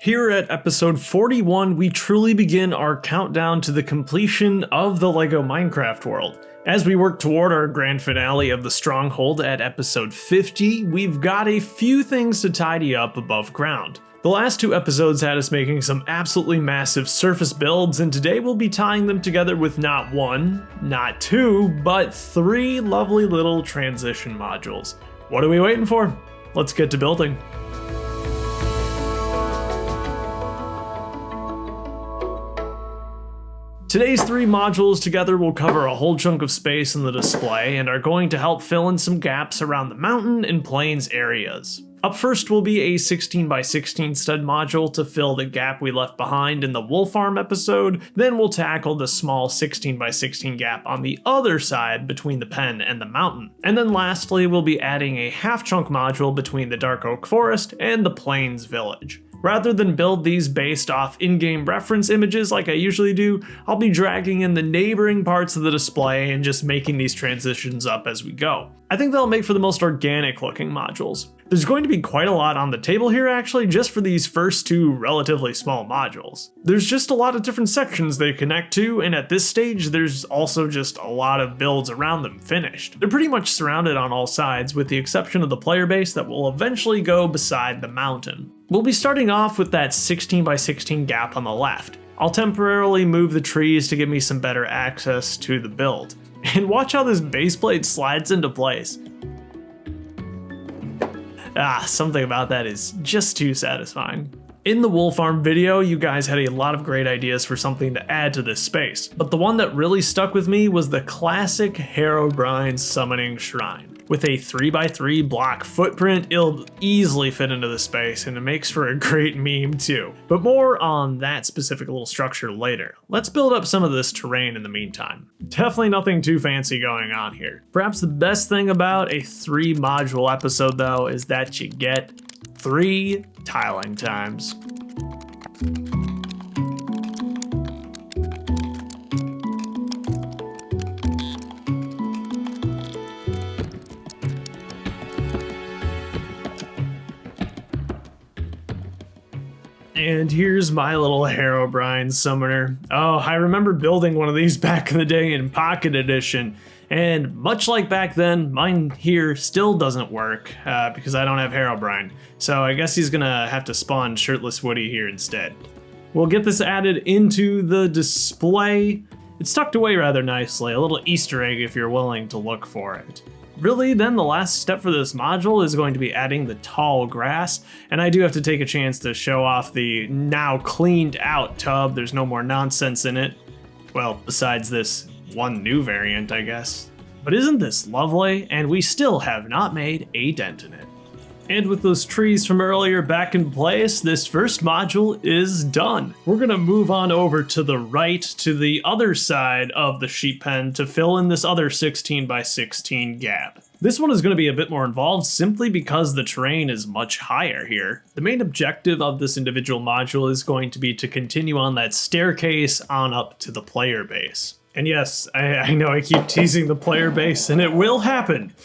Here at episode 41, we truly begin our countdown to the completion of the LEGO Minecraft world. As we work toward our grand finale of the Stronghold at episode 50, we've got a few things to tidy up above ground. The last two episodes had us making some absolutely massive surface builds, and today we'll be tying them together with not one, not two, but three lovely little transition modules. What are we waiting for? Let's get to building. Today's three modules together will cover a whole chunk of space in the display and are going to help fill in some gaps around the mountain and plains areas. Up first will be a 16x16 stud module to fill the gap we left behind in the wool farm episode, then we'll tackle the small 16x16 gap on the other side between the pen and the mountain. And then lastly, we'll be adding a half chunk module between the dark oak forest and the plains village. Rather than build these based off in-game reference images like I usually do, I'll be dragging in the neighboring parts of the display and just making these transitions up as we go. I think they'll make for the most organic looking modules. There's going to be quite a lot on the table here actually, just for these first two relatively small modules. There's just a lot of different sections they connect to, and at this stage there's also just a lot of builds around them finished. They're pretty much surrounded on all sides with the exception of the player base that will eventually go beside the mountain. We'll be starting off with that 16x16 gap on the left. I'll temporarily move the trees to give me some better access to the build. And watch how this base plate slides into place. Something about that is just too satisfying. In the wool farm video, you guys had a lot of great ideas for something to add to this space, but the one that really stuck with me was the classic Herobrine summoning shrine. With a 3x3 block footprint, it'll easily fit into the space, and it makes for a great meme too. But more on that specific little structure later. Let's build up some of this terrain in the meantime. Definitely nothing too fancy going on here. Perhaps the best thing about a 3-module episode though is that you get 3 tiling times. And here's my little Herobrine summoner. Oh, I remember building one of these back in the day in Pocket Edition, and much like back then, mine here still doesn't work because I don't have Herobrine. So I guess he's gonna have to spawn Shirtless Woody here instead. We'll get this added into the display. It's tucked away rather nicely, a little Easter egg if you're willing to look for it. Really, then the last step for this module is going to be adding the tall grass, and I do have to take a chance to show off the now cleaned out tub. There's no more nonsense in it. Well, besides this one new variant, I guess. But isn't this lovely? And we still have not made a dent in it. And with those trees from earlier back in place, this first module is done. We're gonna move on over to the right to the other side of the sheep pen to fill in this other 16x16 gap. This one is going to be a bit more involved simply because the terrain is much higher here. The main objective of this individual module is going to be to continue on that staircase on up to the player base. And yes, I know I keep teasing the player base, and it will happen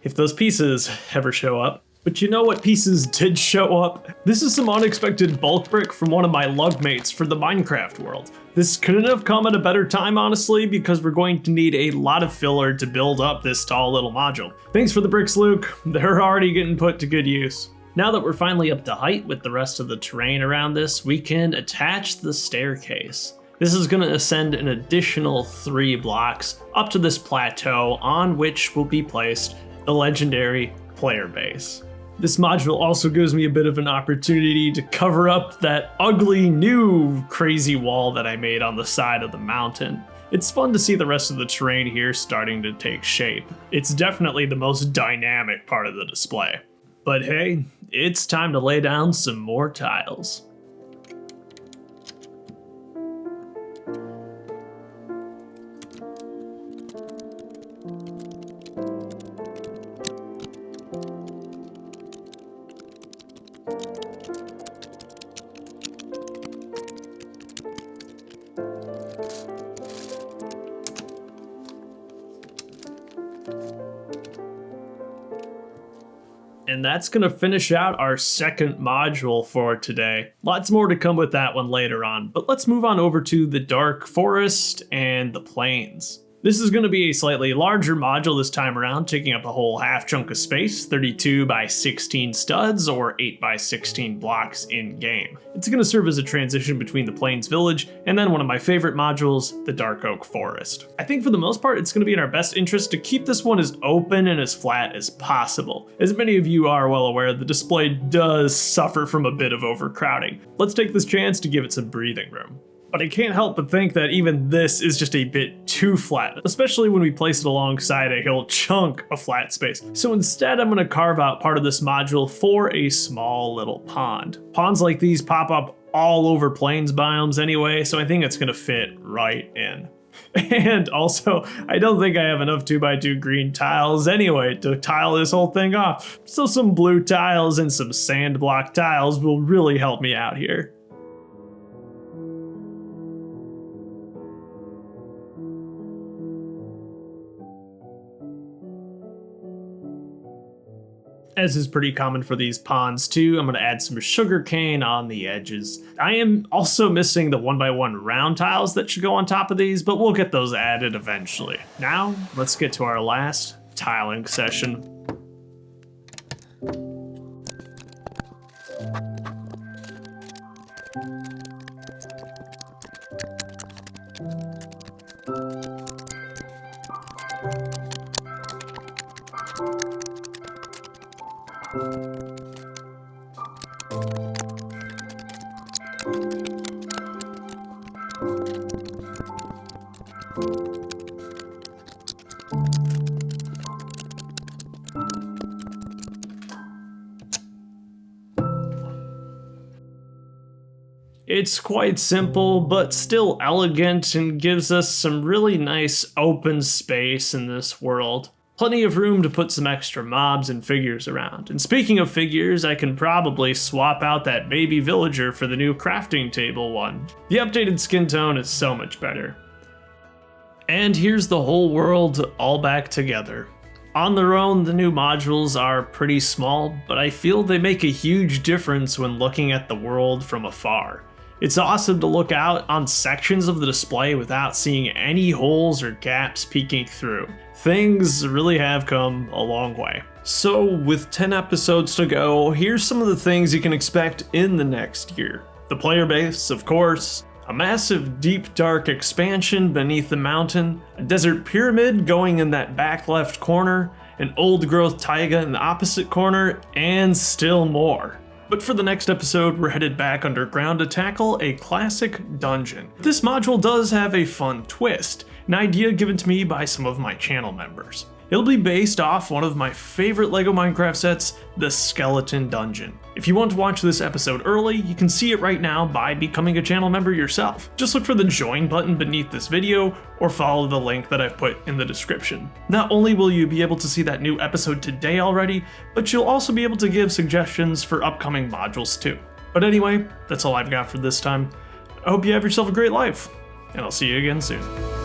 if those pieces ever show up. But you know what pieces did show up? This is some unexpected bulk brick from one of my lugmates for the Minecraft world. This couldn't have come at a better time, honestly, because we're going to need a lot of filler to build up this tall little module. Thanks for the bricks, Luke. They're already getting put to good use. Now that we're finally up to height with the rest of the terrain around this, we can attach the staircase. This is going to ascend an additional 3 blocks up to this plateau on which will be placed the legendary player base. This module also gives me a bit of an opportunity to cover up that ugly new crazy wall that I made on the side of the mountain. It's fun to see the rest of the terrain here starting to take shape. It's definitely the most dynamic part of the display. But hey, it's time to lay down some more tiles. And that's going to finish out our second module for today. Lots more to come with that one later on, but let's move on over to the Dark Forest and the Plains. This is going to be a slightly larger module this time around, taking up a whole half chunk of space, 32 by 16 studs or 8 by 16 blocks in game. It's going to serve as a transition between the Plains Village and then one of my favorite modules, the Dark Oak Forest. I think for the most part, it's going to be in our best interest to keep this one as open and as flat as possible. As many of you are well aware, the display does suffer from a bit of overcrowding. Let's take this chance to give it some breathing room. But I can't help but think that even this is just a bit too flat, especially when we place it alongside a whole chunk of flat space. So instead, I'm going to carve out part of this module for a small little pond. Ponds like these pop up all over plains biomes anyway, so I think it's going to fit right in. And also, I don't think I have enough 2x2 green tiles anyway to tile this whole thing off. So some blue tiles and some sand block tiles will really help me out here. As is pretty common for these ponds too, I'm going to add some sugar cane on the edges. I am also missing the 1x1 round tiles that should go on top of these, but we'll get those added eventually. Now, let's get to our last tiling session. It's quite simple, but still elegant and gives us some really nice open space in this world. Plenty of room to put some extra mobs and figures around. And speaking of figures, I can probably swap out that baby villager for the new crafting table one. The updated skin tone is so much better. And here's the whole world all back together. On their own, the new modules are pretty small, but I feel they make a huge difference when looking at the world from afar. It's awesome to look out on sections of the display without seeing any holes or gaps peeking through. Things really have come a long way. So with 10 episodes to go, here's some of the things you can expect in the next year. The player base, of course, a massive deep dark expansion beneath the mountain, a desert pyramid going in that back left corner, an old growth taiga in the opposite corner, and still more. But for the next episode, we're headed back underground to tackle a classic dungeon. This module does have a fun twist, an idea given to me by some of my channel members. It'll be based off one of my favorite LEGO Minecraft sets, the Skeleton Dungeon. If you want to watch this episode early, you can see it right now by becoming a channel member yourself. Just look for the join button beneath this video or follow the link that I've put in the description. Not only will you be able to see that new episode today already, but you'll also be able to give suggestions for upcoming modules too. But anyway, that's all I've got for this time. I hope you have yourself a great life, and I'll see you again soon.